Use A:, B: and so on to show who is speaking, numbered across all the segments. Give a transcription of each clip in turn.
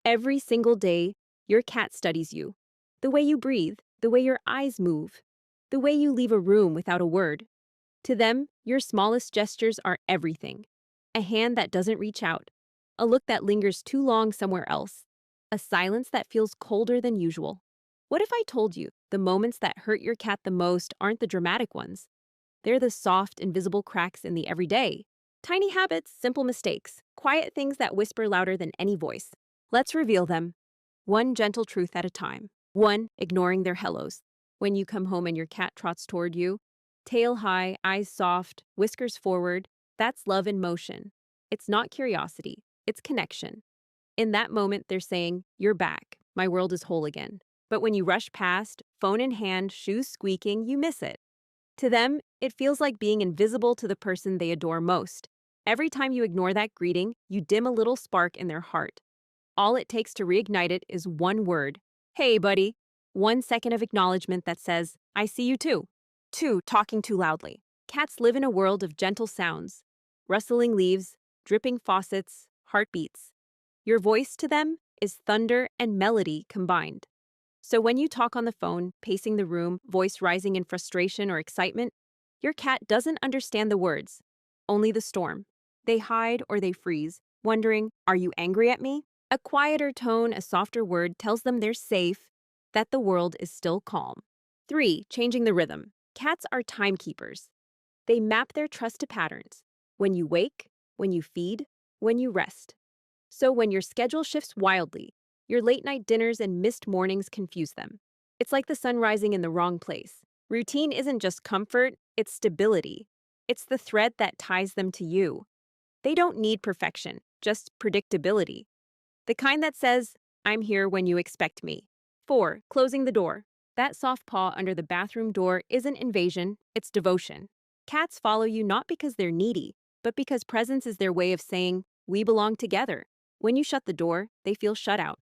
A: Every single day, your cat studies you. The way you breathe, the way your eyes move, the way you leave a room without a word. To them, your smallest gestures are everything. A hand that doesn't reach out, a look that lingers too long somewhere else, a silence that feels colder than usual. What if I told you the moments that hurt your cat the most aren't the dramatic ones? They're the soft, invisible cracks in the everyday. Tiny habits, simple mistakes, quiet things that whisper louder than any voice. Let's reveal them, one gentle truth at a time. One, ignoring their hellos. When you come home and your cat trots toward you, tail high, eyes soft, whiskers forward, that's love in motion. It's not curiosity, it's connection. In that moment, they're saying, "You're back. My world is whole again." But when you rush past, phone in hand, shoes squeaking, you miss it. To them, it feels like being invisible to the person they adore most. Every time you ignore that greeting, you dim a little spark in their heart. All it takes to reignite it is one word. "Hey, buddy." 1 second of acknowledgement that says, "I see you too." Two, talking too loudly. Cats live in a world of gentle sounds. Rustling leaves, dripping faucets, heartbeats. Your voice to them is thunder and melody combined. So when you talk on the phone, pacing the room, voice rising in frustration or excitement, your cat doesn't understand the words, only the storm. They hide or they freeze, wondering, "Are you angry at me?" A quieter tone, a softer word tells them they're safe, that the world is still calm. Three, changing the rhythm. Cats are timekeepers. They map their trust to patterns. When you wake, when you feed, when you rest. So when your schedule shifts wildly, your late night dinners and missed mornings confuse them. It's like the sun rising in the wrong place. Routine isn't just comfort, it's stability. It's the thread that ties them to you. They don't need perfection, just predictability. The kind that says, "I'm here when you expect me." Four, closing the door. That soft paw under the bathroom door isn't invasion, it's devotion. Cats follow you not because they're needy, but because presence is their way of saying, "We belong together." When you shut the door, they feel shut out.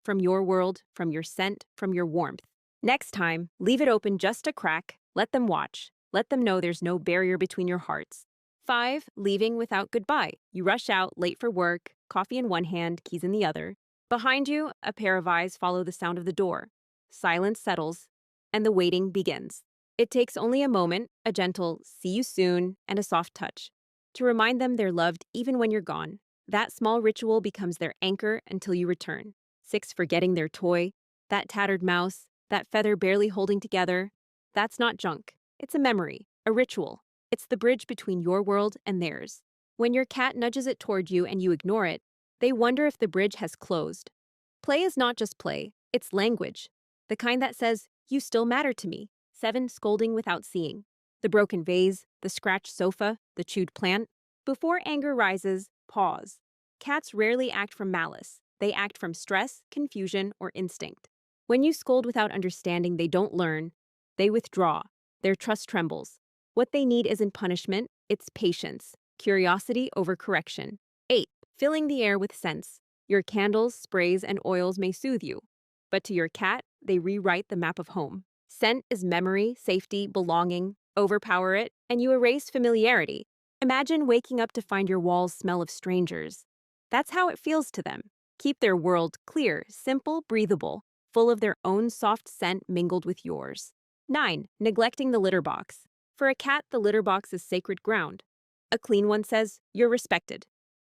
A: From your world, from your scent, from your warmth. Next time, leave it open just a crack, let them watch. Let them know there's no barrier between your hearts. Five, leaving without goodbye. You rush out, late for work, coffee in one hand, keys in the other. Behind you, a pair of eyes follow the sound of the door. Silence settles, and the waiting begins. It takes only a moment, a gentle "see you soon" and a soft touch, to remind them they're loved even when you're gone. That small ritual becomes their anchor until you return. Six, forgetting their toy, that tattered mouse, that feather barely holding together. That's not junk. It's a memory, a ritual. It's the bridge between your world and theirs. When your cat nudges it toward you and you ignore it, they wonder if the bridge has closed. Play is not just play, it's language. The kind that says, "You still matter to me." Seven, scolding without seeing. The broken vase, the scratched sofa, the chewed plant. Before anger rises, pause. Cats rarely act from malice. They act from stress, confusion, or instinct. When you scold without understanding, they don't learn. They withdraw. Their trust trembles. What they need isn't punishment, it's patience. Curiosity over correction. 8. Filling the air with scents. Your candles, sprays, and oils may soothe you, but to your cat, they rewrite the map of home. Scent is memory, safety, belonging. Overpower it, and you erase familiarity. Imagine waking up to find your walls smell of strangers. That's how it feels to them. Keep their world clear, simple, breathable, full of their own soft scent mingled with yours. 9. Neglecting the litter box. For a cat, the litter box is sacred ground. A clean one says, "You're respected."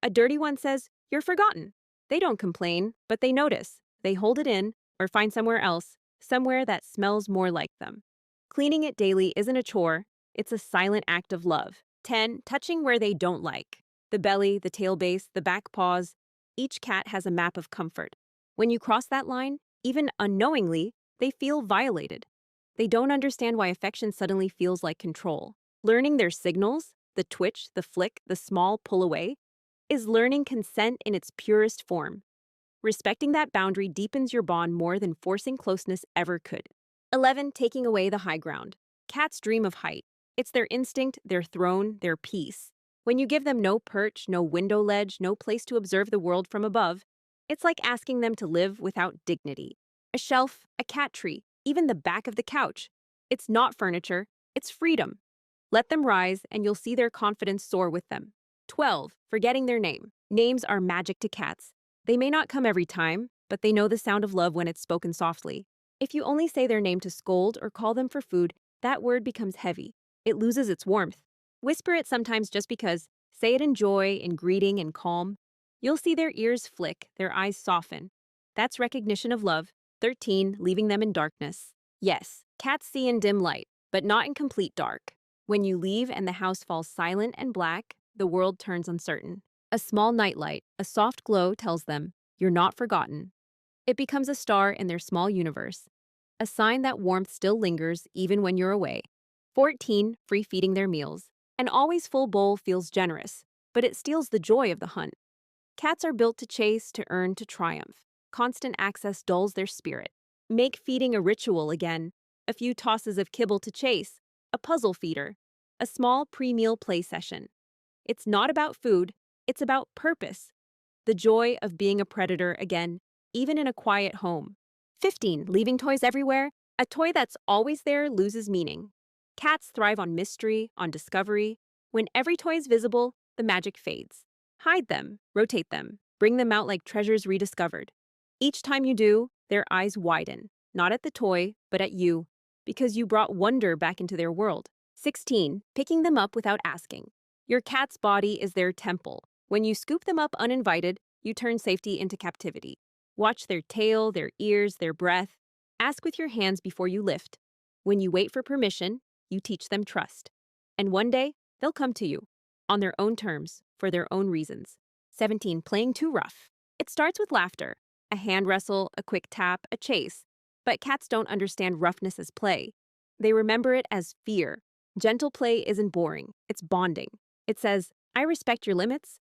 A: A dirty one says, "You're forgotten." They don't complain, but they notice. They hold it in, or find somewhere else, somewhere that smells more like them. Cleaning it daily isn't a chore, it's a silent act of love. 10. Touching where they don't like. The belly, the tail base, the back paws. Each cat has a map of comfort. When you cross that line, even unknowingly, they feel violated. They don't understand why affection suddenly feels like control. Learning their signals, the twitch, the flick, the small pull away, is learning consent in its purest form. Respecting that boundary deepens your bond more than forcing closeness ever could. 11. Taking away the high ground. Cats dream of height. It's their instinct, their throne, their peace. When you give them no perch, no window ledge, no place to observe the world from above, it's like asking them to live without dignity. A shelf, a cat tree, even the back of the couch. It's not furniture, it's freedom. Let them rise, and you'll see their confidence soar with them. 12. Forgetting their name. Names are magic to cats. They may not come every time, but they know the sound of love when it's spoken softly. If you only say their name to scold or call them for food, that word becomes heavy. It loses its warmth. Whisper it sometimes just because. Say it in joy, in greeting, in calm. You'll see their ears flick, their eyes soften. That's recognition of love. 13. Leaving them in darkness. Yes, cats see in dim light, but not in complete dark. When you leave and the house falls silent and black, the world turns uncertain. A small nightlight, a soft glow tells them, you're not forgotten. It becomes a star in their small universe, a sign that warmth still lingers even when you're away. 14. Free feeding their meals. An always full bowl feels generous, but it steals the joy of the hunt. Cats are built to chase, to earn, to triumph. Constant access dulls their spirit. Make feeding a ritual again. A few tosses of kibble to chase, a puzzle feeder, a small pre-meal play session. It's not about food, it's about purpose. The joy of being a predator again, even in a quiet home. 15. Leaving toys everywhere. A toy that's always there loses meaning. Cats thrive on mystery, on discovery. When every toy is visible, the magic fades. Hide them, rotate them, bring them out like treasures rediscovered. Each time you do, their eyes widen, not at the toy, but at you, because you brought wonder back into their world. 16. Picking them up without asking. Your cat's body is their temple. When you scoop them up uninvited, you turn safety into captivity. Watch their tail, their ears, their breath. Ask with your hands before you lift. When you wait for permission, you teach them trust. And one day, they'll come to you, on their own terms, for their own reasons. 17. Playing too rough. It starts with laughter, a hand wrestle, a quick tap, a chase. But cats don't understand roughness as play. They remember it as fear. Gentle play isn't boring, it's bonding. It says, I respect your limits.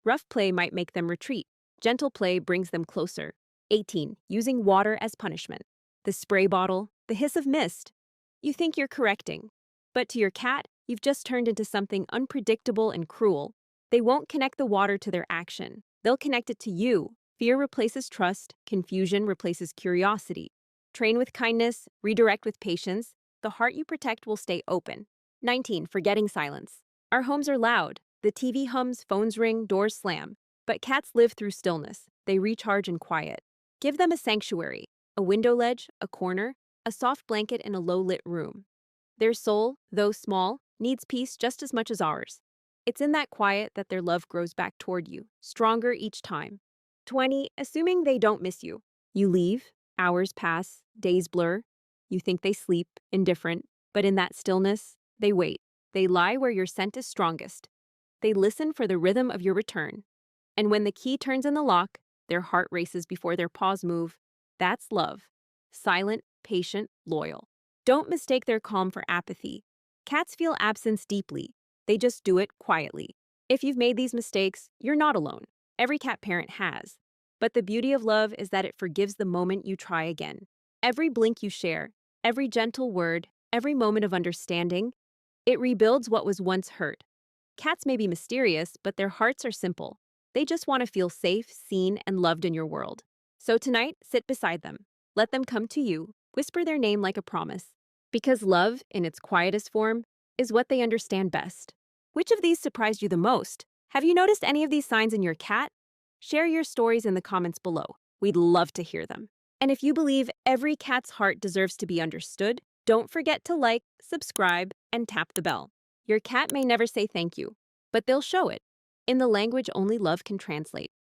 A: Rough play might make them retreat. Gentle play brings them closer. 18. Using water as punishment. The spray bottle, the hiss of mist. You think you're correcting. But to your cat, you've just turned into something unpredictable and cruel. They won't connect the water to their action. They'll connect it to you. Fear replaces trust. Confusion replaces curiosity. Train with kindness. Redirect with patience. The heart you protect will stay open. 19. Forgetting silence. Our homes are loud. The TV hums, phones ring, doors slam. But cats live through stillness. They recharge in quiet. Give them a sanctuary, a window ledge, a corner, a soft blanket in a low-lit room. Their soul, though small, needs peace just as much as ours. It's in that quiet that their love grows back toward you, stronger each time. 20. Assuming they don't miss you. You leave, hours pass, days blur. You think they sleep, indifferent, but in that stillness, they wait. They lie where your scent is strongest. They listen for the rhythm of your return. And when the key turns in the lock, their heart races before their paws move. That's love. Silent, patient, loyal. Don't mistake their calm for apathy. Cats feel absence deeply. They just do it quietly. If you've made these mistakes, you're not alone. Every cat parent has. But the beauty of love is that it forgives the moment you try again. Every blink you share, every gentle word, every moment of understanding, it rebuilds what was once hurt. Cats may be mysterious, but their hearts are simple. They just want to feel safe, seen, and loved in your world. So tonight, sit beside them. Let them come to you. Whisper their name like a promise. Because love, in its quietest form, is what they understand best. Which of these surprised you the most? Have you noticed any of these signs in your cat? Share your stories in the comments below. We'd love to hear them. And if you believe every cat's heart deserves to be understood, don't forget to like, subscribe, and tap the bell. Your cat may never say thank you, but they'll show it in the language only love can translate.